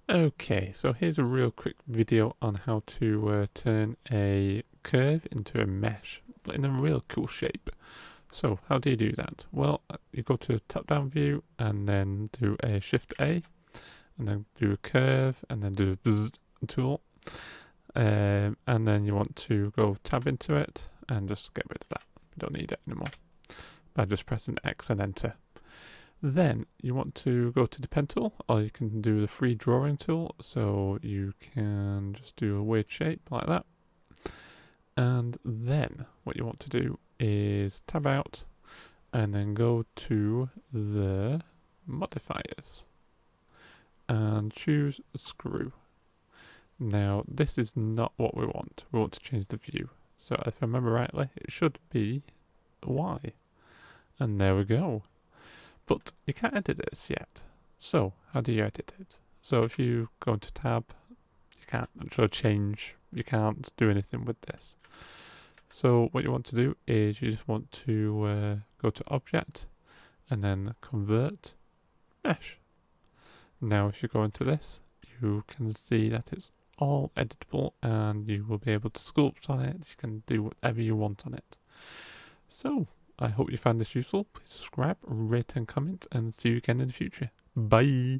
Okay, so here's a real quick video on how to turn a curve into a mesh, but in a real cool shape. So how do you do that? Well, you go to top-down view and then do a Shift A, and then do a curve, and then do a bzz tool, and then you want to go tab into it and just get rid of that. You don't need it anymore by just pressing X and Enter. Then you want to go to the pen tool, or you can do the free drawing tool, so you can just do a weird shape like that. And then what you want to do is tab out and then go to the modifiers and choose screw. Now this is not what we want. We want to change the view. So if I remember rightly, it should be Y. And there we go. But you can't edit this yet. So how do you edit it? So if you go into tab, you can't actually change, you can't do anything with this. So what you want to do is you just want to go to object and then convert mesh. Now if you go into this, you can see that it's all editable and you will be able to sculpt on it. You can do whatever you want on it. So I hope you found this useful. Please subscribe, rate and comment, and see you again in the future. Bye!